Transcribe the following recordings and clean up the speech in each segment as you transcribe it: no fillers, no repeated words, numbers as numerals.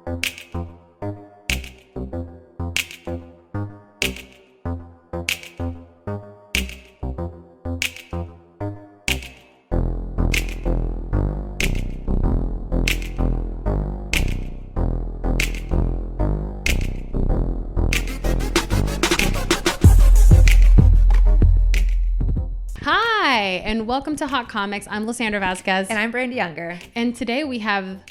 Hi, and welcome to Hot Comics. I'm Lisandra Vazquez. And I'm Brandi Unger. And today we have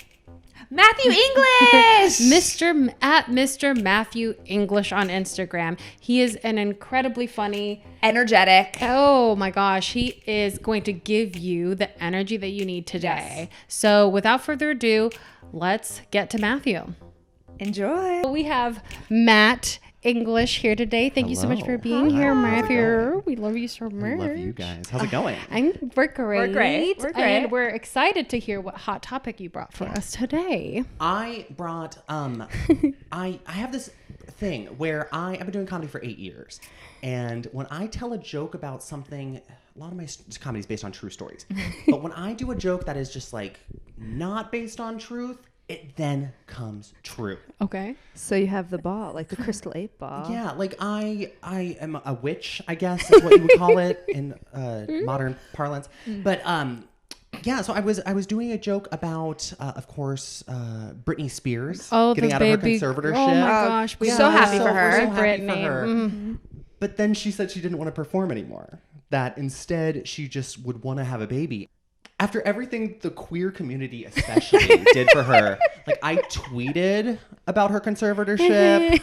Matthew English! Mr. Matthew English on Instagram. He is an incredibly funny, energetic. Oh my gosh, he is going to give you the energy that you need today. Yes. So without further ado, let's get to Matthew. Enjoy. We have Matt English here today. Thank you so much for being here, Matthew. We love you so much. I love you guys. How's it going? We're great. We're great. And we're excited to hear what hot topic you brought for us today. I brought I have this thing where I've been doing comedy for 8 years. And when I tell a joke about something, a lot of my comedy is based on true stories. But when I do a joke that is just like not based on truth, it then comes true. Okay. So you have the ball, like the crystal 8 ball. Yeah, like I am a witch, I guess is what you would call it in modern parlance. But yeah, so I was doing a joke about, of course, Britney Spears getting out of her conservatorship. Oh my gosh, we're so happy for her. We're so happy Britney. for her. Mm-hmm. But then she said she didn't want to perform anymore. That instead she just would want to have a baby. After everything the queer community especially did for her, like I tweeted about her conservatorship.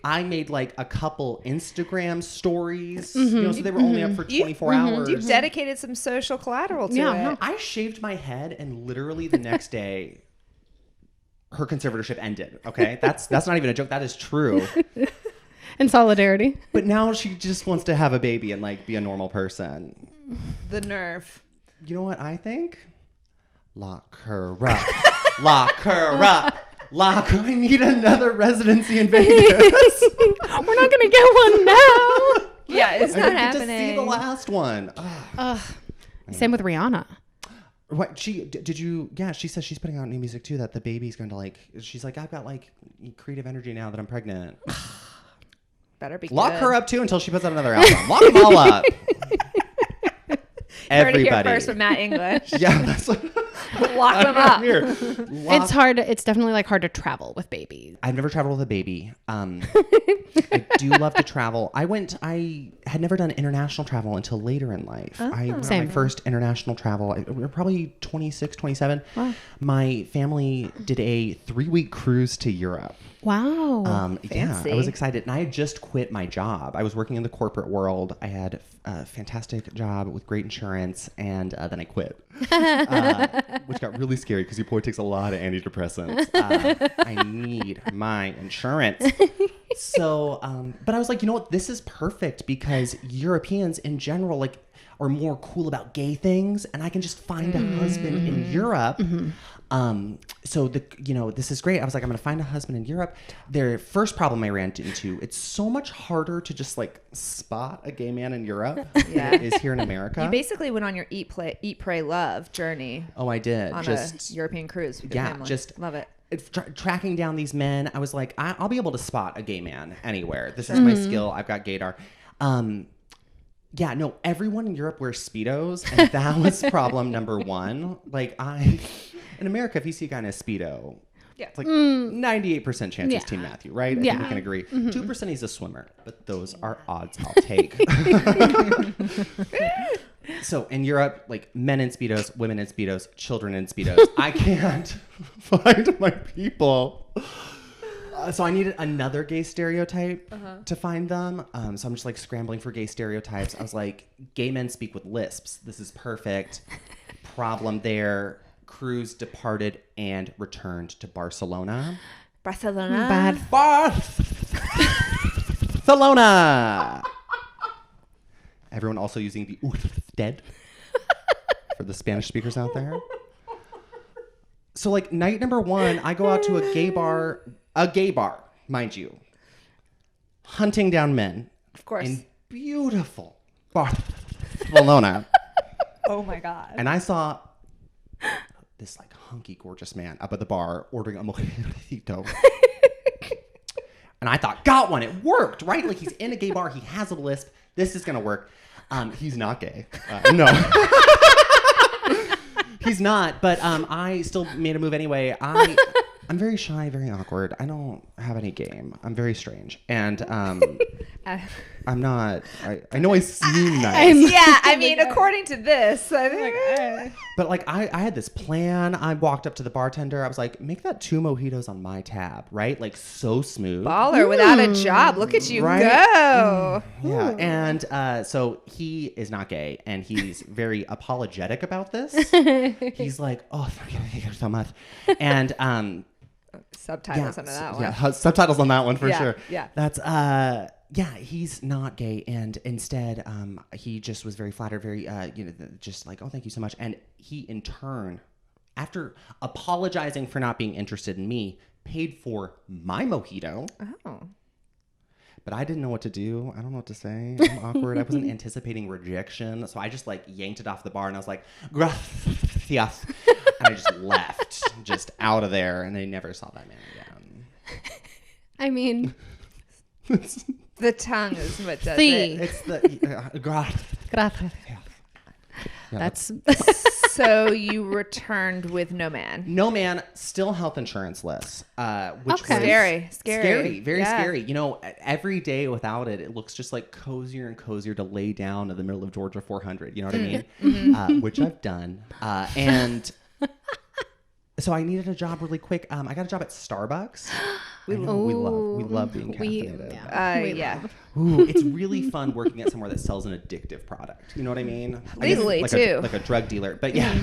I made like a couple Instagram stories, so they were only up for 24 hours. You dedicated some social collateral to it. I shaved my head and literally the next day, her conservatorship ended. Okay, that's not even a joke. That is true. In solidarity. But now she just wants to have a baby and like be a normal person. The nerve. You know what I think? Lock her up. Lock her up. I need another residency in Vegas. We're not going to get one now. Yeah, it's not I happening. didn't get to see the last one. Same with Rihanna. What did you? Yeah, she says she's putting out new music too. That the baby's going to like. She's like, I've got like creative energy now that I'm pregnant. Better be Lock good. her up too until she puts out another album. Lock them all up. Everybody. Heard it here first from Matt English. Yeah, that's like, lock them up. It's hard. It's definitely like hard to travel with babies. I've never traveled with a baby. I do love to travel. I had never done international travel until later in life. I went on my first international travel. We were probably 26, 27. Wow. My family did a 3-week cruise to Europe. Wow. Yeah, I was excited. And I had just quit my job. I was working in the corporate world. I had a fantastic job with great insurance. And then I quit, which got really scary because your boy takes a lot of antidepressants. I need my insurance. So, but I was like, you know what? This is perfect because Europeans in general, like, are more cool about gay things, and I can just find a husband in Europe. So this is great. I was like, I'm going to find a husband in Europe. Their first problem I ran into, it's so much harder to just like spot a gay man in Europe than it is here in America. You basically went on your eat, pray, love journey. Oh, I did. On a European cruise with your family. Just love it. Tracking down these men, I was like, I'll be able to spot a gay man anywhere. This is my skill. I've got gaydar. Yeah, no, everyone in Europe wears Speedos, and that was problem number one. Like, in America, if you see a guy in a Speedo, it's like 98% chance he's Team Matthew, right? I think we can agree. 2% he's a swimmer, but those are odds I'll take. So in Europe, like men in Speedos, women in Speedos, children in Speedos. I can't find my people. So I needed another gay stereotype to find them. So I'm just like scrambling for gay stereotypes. I was like, gay men speak with lisps. This is perfect. Problem there. Cruise departed and returned to Barcelona. Barcelona. Barcelona. Everyone also using the usted for the Spanish speakers out there. So like night number 1, I go out to a gay bar, mind you, hunting down men. Of course. In beautiful Barcelona. Oh my God. And I saw this like hunky, gorgeous man up at the bar ordering a mojito. And I thought, got one. It worked, right? Like, he's in a gay bar. He has a lisp. This is going to work. He's not gay. No. He's not, but I still made a move anyway. I'm very shy, very awkward. I don't have any game. I'm very strange. And I'm not, I know I seem nice. Yeah, I mean, according to this. But like, I had this plan. I walked up to the bartender. I was like, make that 2 mojitos on my tab, right? Like, so smooth. Baller without a job. Look at you right? go. Yeah. And so he is not gay, and he's very apologetic about this. He's like, oh, thank you so much. And subtitles on that one. Yeah, subtitles on that one for sure. Yeah. That's he's not gay, and instead he just was very flattered, very just like, oh, thank you so much. And he in turn, after apologizing for not being interested in me, paid for my mojito. Oh. But I didn't know what to do. I don't know what to say. I'm awkward. I wasn't anticipating rejection. So I just like yanked it off the bar and I was like, gracias. And I just left, just out of there. And I never saw that man again. I mean, the tongue is what does See. it. It's the, gracias. Yeah, That's So you returned with no man. No man, still health insurance-less, which Okay. was Scary. very Yeah. scary. You know, every day without it, it looks just like cozier and cozier to lay down in the middle of Georgia 400. You know what I mean? Which I've done. And so I needed a job really quick. I got a job at Starbucks. We love being caffeinated. Yeah. Ooh, it's really fun working at somewhere that sells an addictive product. You know what I mean? Legally, like too. like a drug dealer. But yeah.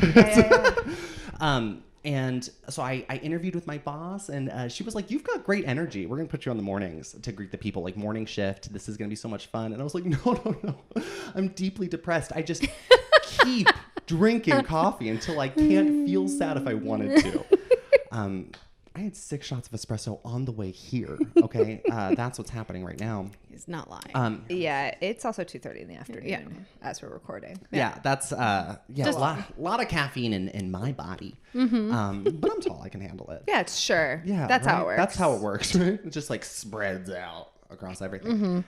And so I interviewed with my boss, and she was like, you've got great energy. We're going to put you on the mornings to greet the people, like morning shift. This is going to be so much fun. And I was like, no. I'm deeply depressed. I just keep drinking coffee until I can't feel sad if I wanted to. I had 6 shots of espresso on the way here. Okay, that's what's happening right now. He's not lying. Yeah, it's also 2:30 in the afternoon as we're recording. Yeah, that's a lot of caffeine in my body. But I'm tall, I can handle it. Yeah, it's sure. Yeah, that's right? how it works. That's how it works, right? It just like spreads out across everything.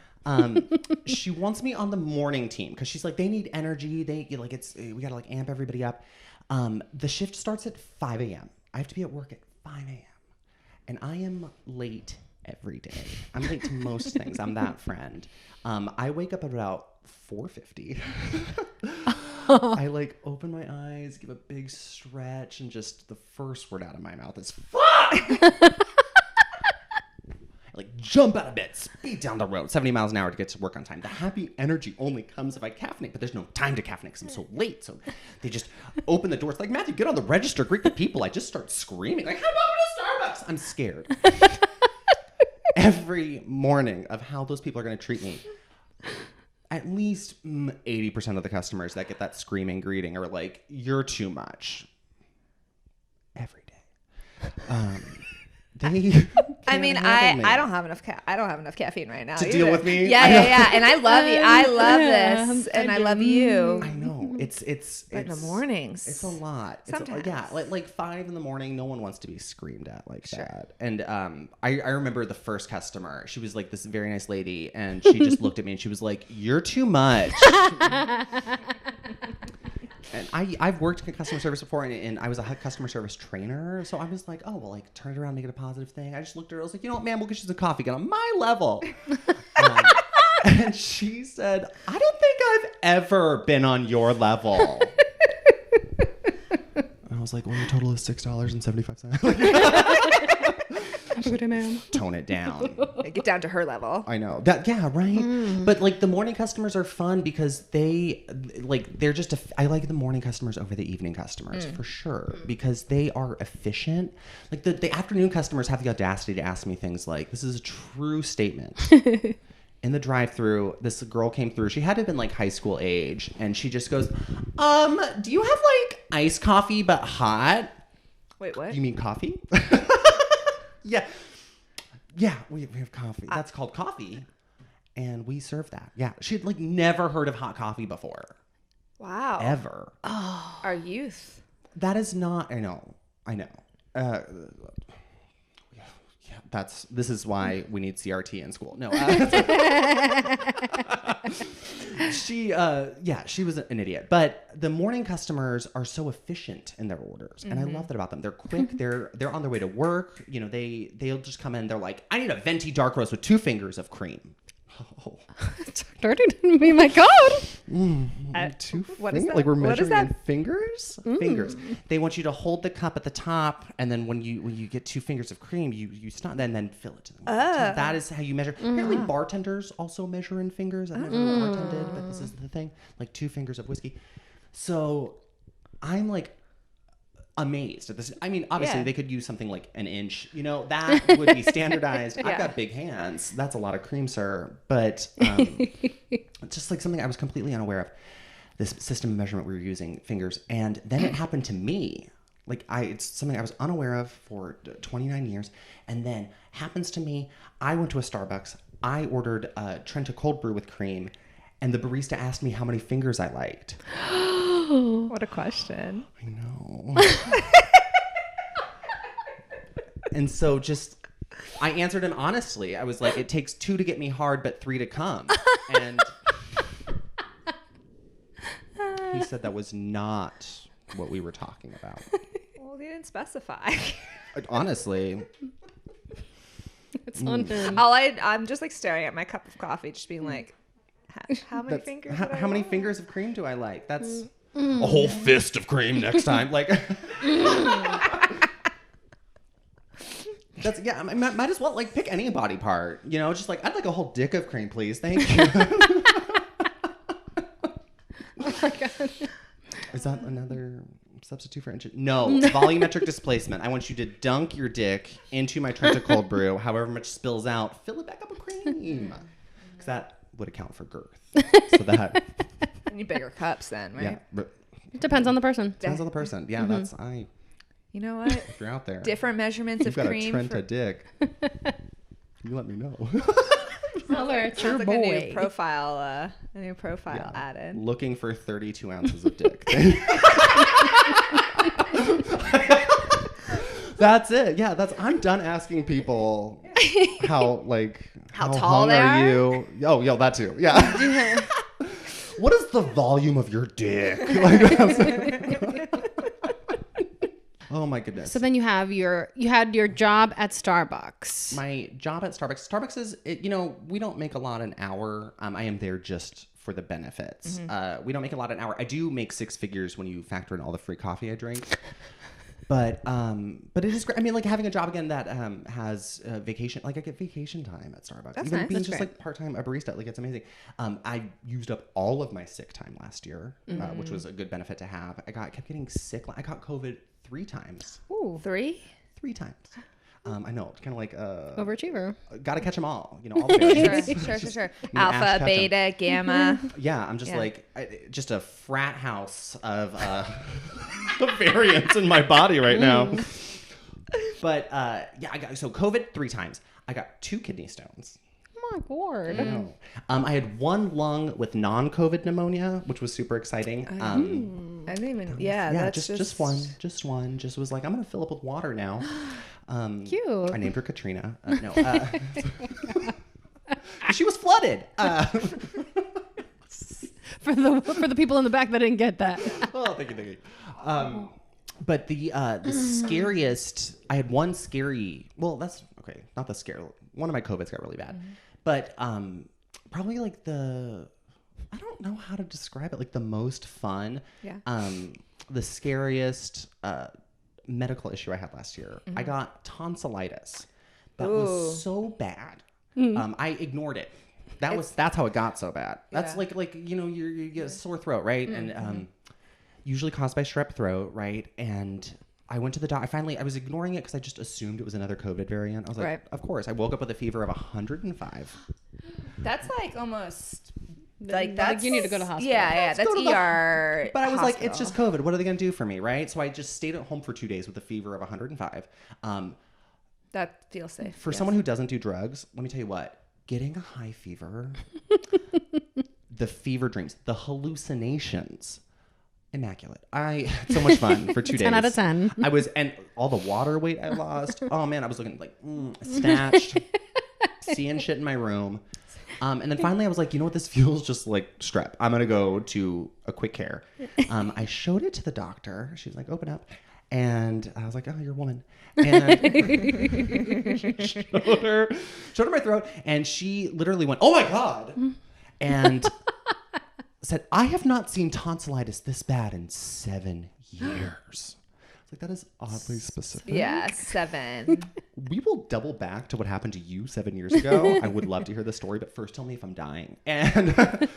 She wants me on the morning team because she's like, they need energy. We gotta like amp everybody up. The shift starts at 5 a.m. I have to be at work at 5 a.m. And I am late every day. I'm late to most things. I'm that friend. I wake up at about 4:50. I like open my eyes, give a big stretch, and just the first word out of my mouth is fuck! Like jump out of bed, speed down the road, 70 miles an hour to get to work on time. The happy energy only comes if I caffeinate, but there's no time to caffeinate because I'm so late. So they just open the door. It's like, Matthew, get on the register, greet the people. I just start screaming like, I'm going to Starbucks. I'm scared. Every morning of how those people are going to treat me. At least 80% of the customers that get that screaming greeting are like, you're too much. Every day. I mean, I don't have enough caffeine right now to deal with me. Yeah. And I love you. I love this, and I love you. I know it's in the mornings. It's a lot. Sometimes. Like 5 in the morning. No one wants to be screamed at like that. And I remember the first customer. She was like this very nice lady, and she just looked at me and she was like, "You're too much." And I've worked in customer service before, and I was a customer service trainer. So I was like, oh, well, like, turn it around, make it a positive thing. I just looked at her. I was like, you know what, man, we'll get you some coffee. Get on my level. And she said, I don't think I've ever been on your level. And I was like, well, your total is $6.75. Tone it down. Get down to her level. I know that. Yeah, right. But like the morning customers are fun because they're just. I like the morning customers over the evening customers for sure because they are efficient. Like the afternoon customers have the audacity to ask me things like, "This is a true statement." In the drive-thru, this girl came through. She had to have been like high school age, and she just goes, "Do you have like iced coffee but hot?" Wait, what? You mean coffee? Yeah, we have coffee. That's called coffee, and we serve that. Yeah, she'd like never heard of hot coffee before. Wow. Ever. Oh. Our youth. That is not. I know. I know. Yeah, this is why we need CRT in school. No. She was an idiot. But the morning customers are so efficient in their orders, and I love that about them. They're quick. They're on their way to work. You know, they'll just come in. They're like, I need a venti dark roast with 2 fingers of cream. Oh. Starting to be my God. 2 what fingers? is that? Like we're What is measuring in that? fingers? Fingers. They want you to hold the cup at the top, and then when you get 2 fingers of cream, you stop, then fill it to the bottom. That is how you measure. Apparently bartenders also measure in fingers. I've never bartended, but this is the thing. Like 2 fingers of whiskey. So I'm like amazed at this. I mean, obviously they could use something like an inch, you know, that would be standardized. I've got big hands. That's a lot of cream, sir. But just like something I was completely unaware of, this system of measurement we were using, fingers. And then it happened to me. Like it's something I was unaware of for 29 years. And then happens to me. I went to a Starbucks. I ordered a Trenta cold brew with cream. And the barista asked me how many fingers I liked. What a question. I know. And so I answered him honestly. I was like, it takes 2 to get me hard, but 3 to come. And he said that was not what we were talking about. Well, he didn't specify. Honestly. It's on him. I'm just like staring at my cup of coffee, just being like, how many fingers? How many fingers of cream do I like? That's a whole fist of cream next time. Like, that's I might as well like pick any body part. You know, just like I'd like a whole dick of cream, please. Thank you. Oh my God. Is that another substitute for inch? No, volumetric displacement. I want you to dunk your dick into my Trenta cold brew. However much spills out, fill it back up with cream. Because that would account for girth. So that. You need bigger cups then, right? Yeah. But Depends on the person. depends on the person. Yeah, that's You know what? if you're out there. Different measurements You've of got cream. a Trenta dick. You let me know. It's your Sounds like boy. a new profile added. Looking for 32 ounces of dick. That's it. Yeah, I'm done asking people how tall hung they are? you. Oh, yeah, that too. Yeah. What is the volume of your dick? Oh my goodness. So then you had your job at Starbucks. My job at Starbucks. Starbucks is, we don't make a lot an hour. I am there just for the benefits. We don't make a lot an hour. I do make 6 figures when you factor in all the free coffee I drink. But it is great. I mean, like having a job again that has vacation. Like I get vacation time at Starbucks. That's Even nice. being That's just great. like part-time a barista, like it's amazing. I used up all of my sick time last year, which was a good benefit to have. I kept getting sick. I caught COVID 3 times. Ooh, 3? 3 times. I know, it's kind of like Overachiever. got to catch them all. All the variants. Sure. You ask Alpha, catch 'em. beta, gamma. Yeah, I'm just just a frat house of variants in my body right now. But I got COVID 3 times. I got 2 kidney stones. Oh my God. I know. I had 1 lung with non-COVID pneumonia, which was super exciting. I didn't even. Yeah, that's just one. Just was like, I'm gonna fill up with water now. Cute. I named her Katrina. She was flooded. For the people in the back that didn't get that. Oh, thank you. But the scariest, I had one scary. Well, that's okay. Not the scary. One of my COVIDs got really bad, but probably like I don't know how to describe it. Like the most fun. Yeah. The scariest medical issue I had last year. I got tonsillitis. That was so bad. I ignored it. That's how it got so bad. That's like you get a sore throat, right? And usually caused by strep throat, right? And I went to the doctor. I was ignoring it because I just assumed it was another COVID variant. I was like, of course. I woke up with a fever of 105. That's like almost Like you need to go to hospital. Yeah, that's ER. But I was like, it's just COVID. What are they going to do for me, right? So I just stayed at home for 2 days with a fever of 105. That feels safe. For someone who doesn't do drugs, let me tell you what. Getting a high fever, the fever dreams, the hallucinations immaculate. I had so much fun for 2 days. 10 out of 10. And all the water weight I lost. Oh man, I was looking like snatched, seeing shit in my room. And then finally I was like, you know what? This feels just like strep. I'm going to go to a quick care. I showed it to the doctor. She was like, open up. And I was like, oh, you're a woman. And showed her my throat. And she literally went, oh my God. And said, I have not seen tonsillitis this bad in 7 years. Like, that is oddly specific. Yeah, 7. We will double back to what happened to you 7 years ago. I would love to hear the story, but first tell me if I'm dying. And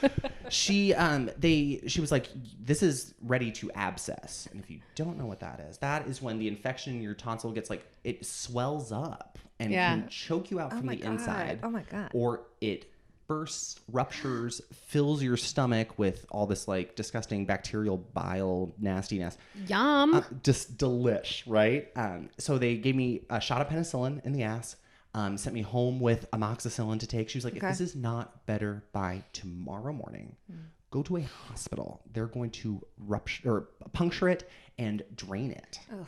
she was like, this is ready to abscess. And if you don't know what that is when the infection in your tonsil gets like, it swells up and can choke you out from the inside. Oh my God. Or it bursts, ruptures, fills your stomach with all this like disgusting bacterial bile nastiness. Yum. Just delish, right? So they gave me a shot of penicillin in the ass, sent me home with amoxicillin to take. She was like, if this is not better by tomorrow morning, go to a hospital. They're going to puncture it and drain it. Oh.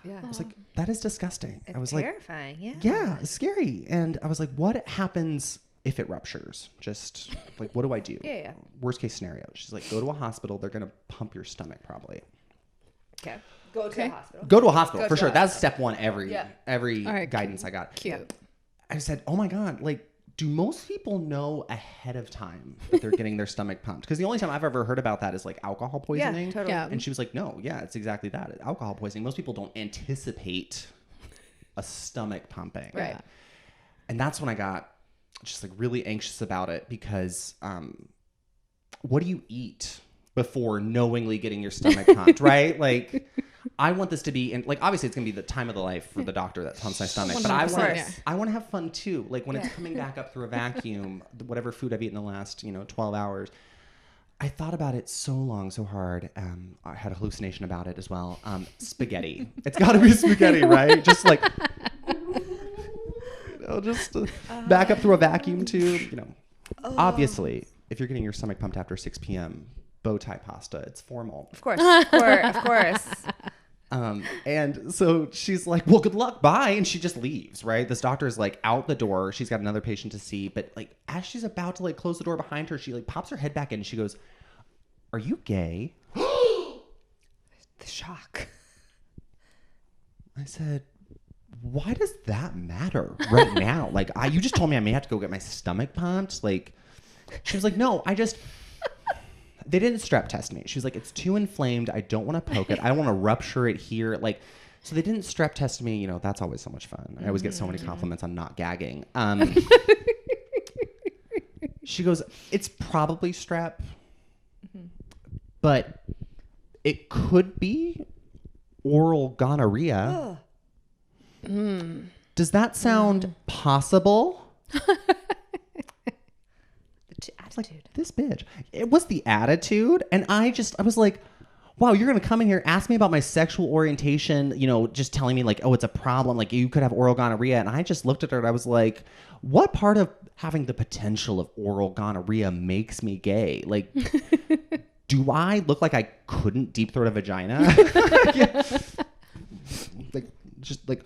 Yeah. I was like, that is disgusting. It's I was terrifying. like, yeah, it's scary. And I was like, what happens if it ruptures? Just like, what do I do? Yeah. Worst case scenario. She's like, go to a hospital. They're going to pump your stomach probably. Okay. Go to a hospital. Go to a hospital for sure. That's step one. Every right, guidance I got. Cute. I said, oh my God, like, do most people know ahead of time that they're getting their stomach pumped? Because the only time I've ever heard about that is like alcohol poisoning. Yeah, totally. Yeah. And she was like, no, yeah, it's exactly that. Alcohol poisoning. Most people don't anticipate a stomach pumping. Right. And that's when I got just like really anxious about it because what do you eat before knowingly getting your stomach pumped, right? Like, I want this to be, and like, obviously it's gonna be the time of the life for the doctor that pumps my stomach, but I want to have fun too. Like when it's coming back up through a vacuum, whatever food I've eaten the last 12 hours. I thought about it so long, so hard. I had a hallucination about it as well. Spaghetti. It's got to be spaghetti, right? Just like, just back up through a vacuum tube. Obviously, if you're getting your stomach pumped after 6 p.m., bow tie pasta. It's formal. Of course. Of course. And so she's like, well, good luck. Bye. And she just leaves, right? This doctor is like out the door. She's got another patient to see. But like, as she's about to like close the door behind her, she like pops her head back in and she goes, are you gay? The shock. I said, why does that matter right now? Like, you just told me I may have to go get my stomach pumped. Like, she was like, no, they didn't strep test me. She was like, it's too inflamed. I don't want to poke it. I don't want to rupture it here. Like, so they didn't strep test me. That's always so much fun. I always get so many compliments on not gagging. She goes, it's probably strep, but it could be oral gonorrhea. Does that sound possible? Like, this bitch. It was the attitude. And I was like, wow, you're going to come in here, ask me about my sexual orientation, just telling me like, oh, it's a problem. Like you could have oral gonorrhea. And I just looked at her and I was like, what part of having the potential of oral gonorrhea makes me gay? Like, do I look like I couldn't deep throat a vagina? Like, just like...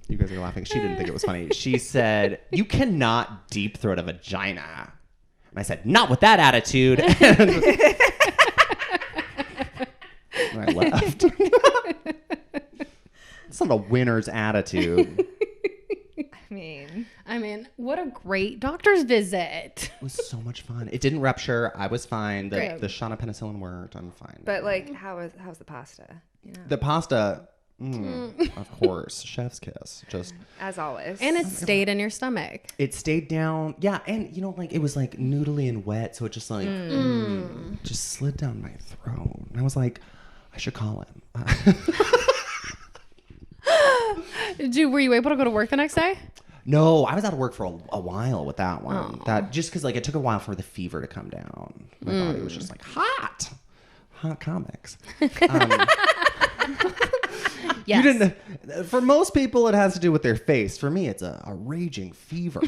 You guys are laughing. She didn't think it was funny. She said, you cannot deep throat a vagina. And I said, not with that attitude. And I left. It's not a winner's attitude. I mean, what a great doctor's visit. It was so much fun. It didn't rupture. I was fine. The shot of penicillin worked. I'm fine. But like, how's the pasta? The pasta... of course, chef's kiss, just as always. And it stayed in your stomach. It stayed down, yeah. And like it was like noodly and wet, so it just like just slid down my throat. And I was like, I should call him. Were you able to go to work the next day? No, I was out of work for a while with that one. That just because like it took a while for the fever to come down. My body was just like hot comics. You didn't. For most people, it has to do with their face. For me, it's a raging fever.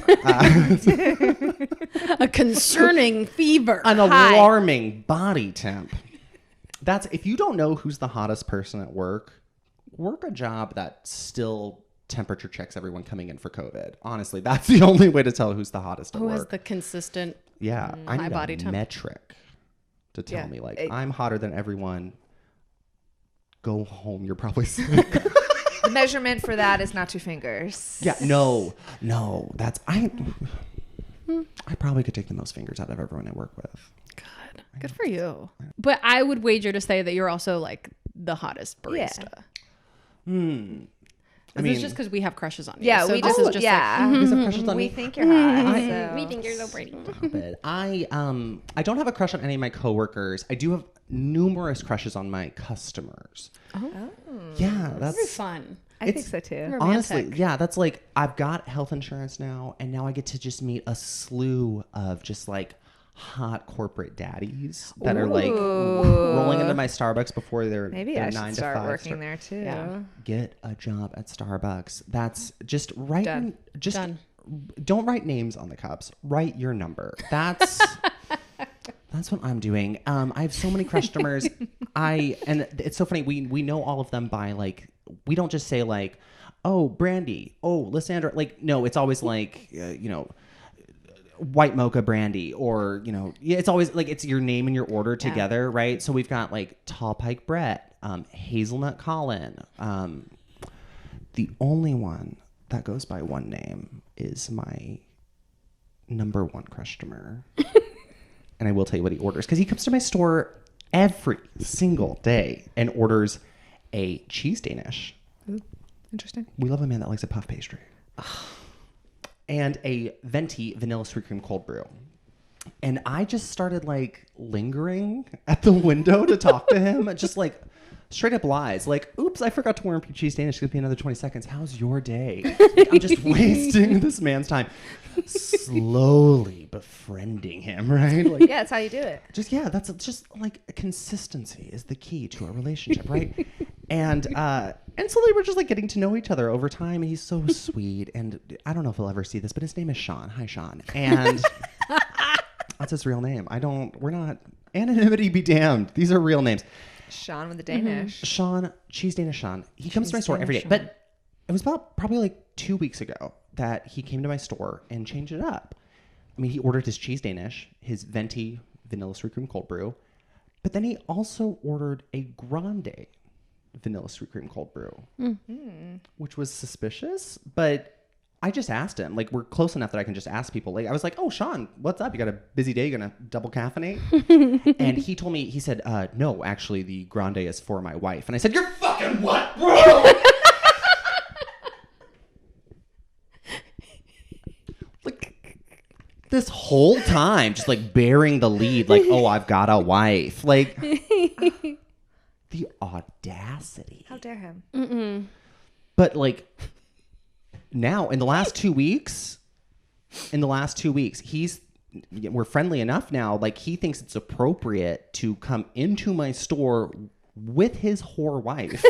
A concerning fever. An alarming body temp. That's if you don't know who's the hottest person at work a job that still temperature checks everyone coming in for COVID. Honestly, that's the only way to tell who's the hottest at work. Who has the consistent I high need body a temp metric to tell me like I'm hotter than everyone. Go home. You're probably sick. The measurement for that is not 2 fingers. Yeah. No. That's I probably could take the most fingers out of everyone I work with. Good for you. But I would wager to say that you're also like the hottest barista. I mean, it's just because we have crushes on you. Yeah, so we this just is just you guys have crushes on we me? think you're hot. we think you're so pretty. But I don't have a crush on any of my coworkers. I do have numerous crushes on my customers. Oh. Yeah, that's Very fun. I think so too. Romantic. honestly, yeah, that's like I've got health insurance now, and now I get to just meet a slew of just like hot corporate daddies that are like rolling into my Starbucks before they're Maybe their I 9 should to start 5 working there too. Yeah. Get a job at Starbucks. That's just Done. Don't write names on the cups. Write your number. That's what I'm doing. I have so many customers. And it's so funny. We know all of them by like, we don't just say like, oh, Brandi, oh, Lisandra. Like, no, it's always like, white mocha Brandi, or it's always like it's your name and your order together, right? So we've got like tall pike Brett, hazelnut Colin. The only one that goes by one name is my number one customer. And I will tell you what he orders, because he comes to my store every single day and orders a cheese Danish. Ooh, interesting. We love a man that likes a puff pastry. And a venti vanilla sweet cream cold brew. And I just started like lingering at the window to talk to him. Just like straight up lies. Like, oops, I forgot to warm up your cheese Danish. It's going to be another 20 seconds. How's your day? I'm just wasting this man's time. Slowly befriending him, right? Like, Yeah, that's how you do it. that's just like consistency is the key to a relationship, right? And slowly we're just like getting to know each other over time. And he's so sweet. And I don't know if he'll ever see this, but his name is Sean. Hi, Sean. And that's his real name. We're not, anonymity be damned. These are real names. Sean with the Danish. Sean, cheese Danish Sean. He comes to my store every day. But it was about probably like 2 weeks ago that he came to my store and changed it up. I mean, he ordered his cheese Danish, his venti vanilla sweet cream cold brew, but then he also ordered a grande vanilla sweet cream cold brew, which was suspicious. But I just asked him, like, we're close enough that I can just ask people. Like, I was like, oh, Sean, what's up? You got a busy day? You gonna double caffeinate? And he told me, he said, no, actually, the grande is for my wife. And I said, you're fucking what, bro? This whole time, just like bearing the lead, like, oh, I've got a wife. Like, the audacity. How dare him? Mm-mm. But like, now in the last 2 weeks, we're friendly enough now. Like, he thinks it's appropriate to come into my store with his whore wife.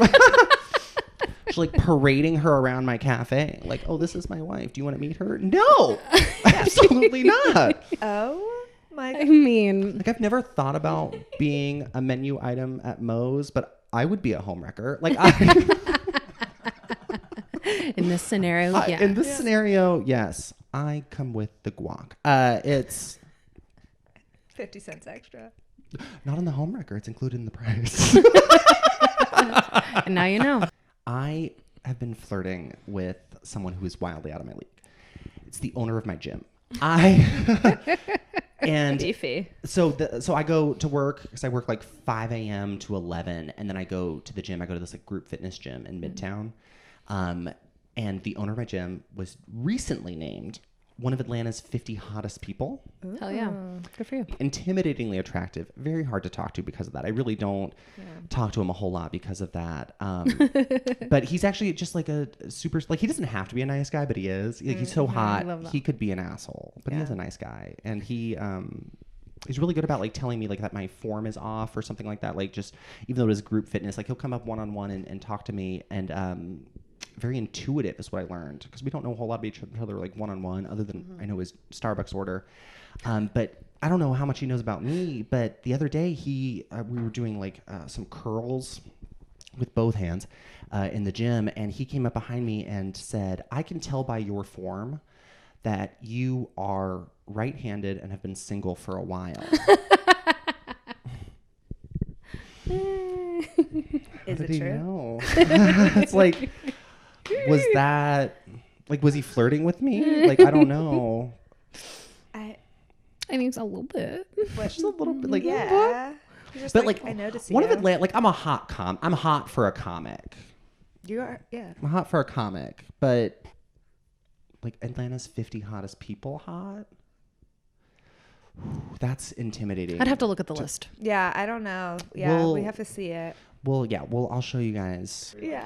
She's like parading her around my cafe. Like, oh, this is my wife. Do you want to meet her? No, absolutely not. Oh my God. I mean, Like, I've never thought about being a menu item at Moe's, but I would be a homewrecker. Like, in this scenario, yeah. In this scenario, yes, I come with the guac. It's 50 cents extra. not on the homewrecker. It's included in the price. And now you know. I have been flirting with someone who is wildly out of my league. It's the owner of my gym. And Beefy. so I go to work because I work like 5 a.m. to 11, and then I go to the gym. I go to this like group fitness gym in Midtown. And the owner of my gym was recently named one of Atlanta's 50 hottest people. Hell yeah. Good for you. Intimidatingly attractive. Very hard to talk to because of that. I really don't talk to him a whole lot because of that. But he's actually just like a super, like, he doesn't have to be a nice guy, but he is. Like, he's so hot. love that. He could be an asshole, but he is a nice guy. And he he's really good about like telling me like that my form is off or something like that. Like just even though it is group fitness, like he'll come up one-on-one and talk to me, and very intuitive is what I learned, because we don't know a whole lot about each other like one-on-one, other than I know his Starbucks order. But I don't know how much he knows about me. But the other day we were doing like some curls with both hands in the gym, and he came up behind me and said, "I can tell by your form that you are right-handed and have been single for a while." Is it true? Know? It's like, was he flirting with me? Like, I don't know. I think it's a little bit. Just a little bit, like, Yeah. But like, I noticed one you. of Atlanta, like, I'm hot for a comic. You are, yeah. I'm hot for a comic, but like Atlanta's 50 hottest people hot. That's intimidating. I'd have to look at the list. Yeah, I don't know. Yeah, we have to see it. Well, yeah. Well, I'll show you guys. Yeah.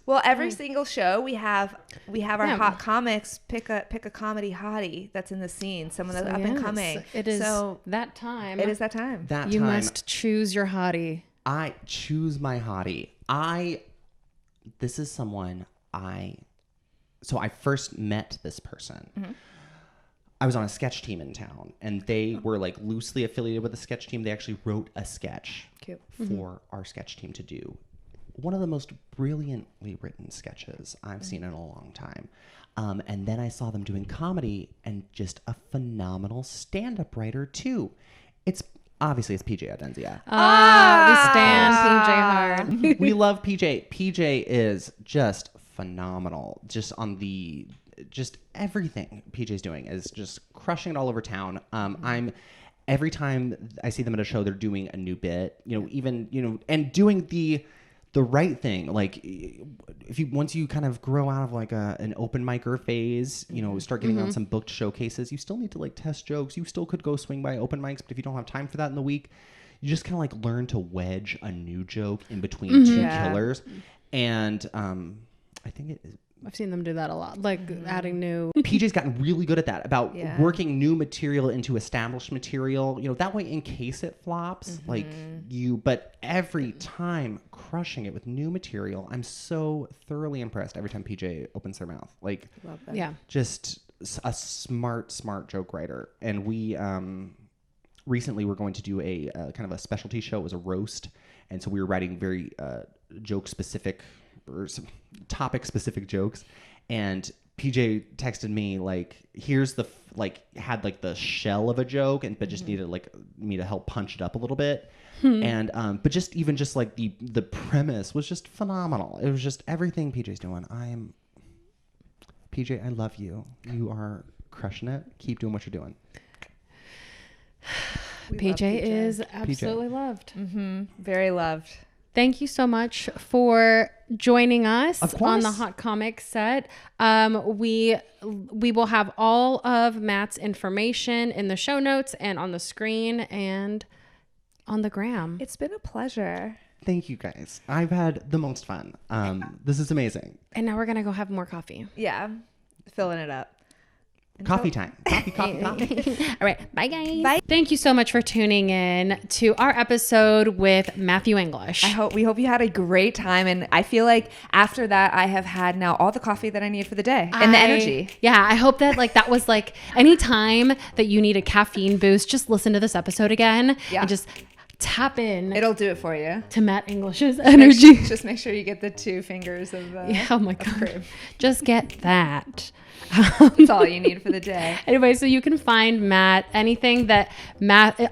Well, every single show we have our hot comics pick a comedy hottie that's in the scene, someone that's up and coming. It is that time. It is that time. You must choose your hottie. I choose my hottie. This is someone so I first met this person. Mm-hmm. I was on a sketch team in town, and they were like loosely affiliated with the sketch team. They actually wrote a sketch for our sketch team to do. One of the most brilliantly written sketches I've seen in a long time. And then I saw them doing comedy, and just a phenomenal stand-up writer too. It's PJ AUDENZIA. We stand PJ hard. We love PJ. PJ is just phenomenal. Just everything PJ's doing is just crushing it all over town. Every time I see them at a show, they're doing a new bit, and doing the right thing. Like once you kind of grow out of like an open micer phase, start getting on some booked showcases, you still need to like test jokes. You still could go swing by open mics, but if you don't have time for that in the week, you just kind of like learn to wedge a new joke in between two killers. And I think it is. I've seen them do that a lot, like adding new. PJ's gotten really good at that, about working new material into established material. That way, in case it flops, but every time crushing it with new material. I'm so thoroughly impressed every time PJ opens their mouth. Like, love that. Yeah, just a smart joke writer. And we recently were going to do a kind of a specialty show. It was a roast, and so we were writing very joke specific or some topic specific jokes, and PJ texted me like, here's the had like the shell of a joke, but just needed like me to help punch it up a little bit. And but just like the premise was just phenomenal. It was just everything PJ's doing. PJ, I love you. You are crushing it. Keep doing what you're doing. PJ is absolutely loved. Very loved. Thank you so much for joining us on the Hot Comics set. We will have all of Matt's information in the show notes and on the screen and on the gram. It's been a pleasure. Thank you, guys. I've had the most fun. This is amazing. And now we're going to go have more coffee. Yeah. Filling it up. Coffee time. Coffee. All right. Bye, guys. Bye. Thank you so much for tuning in to our episode with Matthew English. We hope you had a great time. And I feel like after that, I have had now all the coffee that I need for the day and the energy. Yeah. I hope that that was any time that you need a caffeine boost, just listen to this episode again and just tap in. It'll do it for you. To Matt English's energy. Just make sure you get the 2 fingers of oh my God. Cream. Just get that. That's all you need for the day. Anyway, so you can find Matt,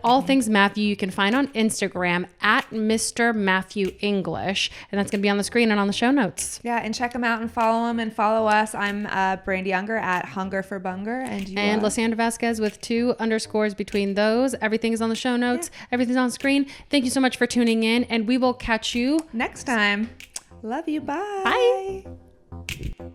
all things Matthew, you can find on Instagram at Mr. Matthew English. And that's going to be on the screen and on the show notes. Yeah, and check him out and follow him and follow us. I'm Brandi Unger at Hunger for Bunger. And Lisandra Vazquez with 2 underscores between those. Everything is on the show notes. Yeah. Everything's on screen. Thank you so much for tuning in, and we will catch you next time. Love you. Bye. Bye.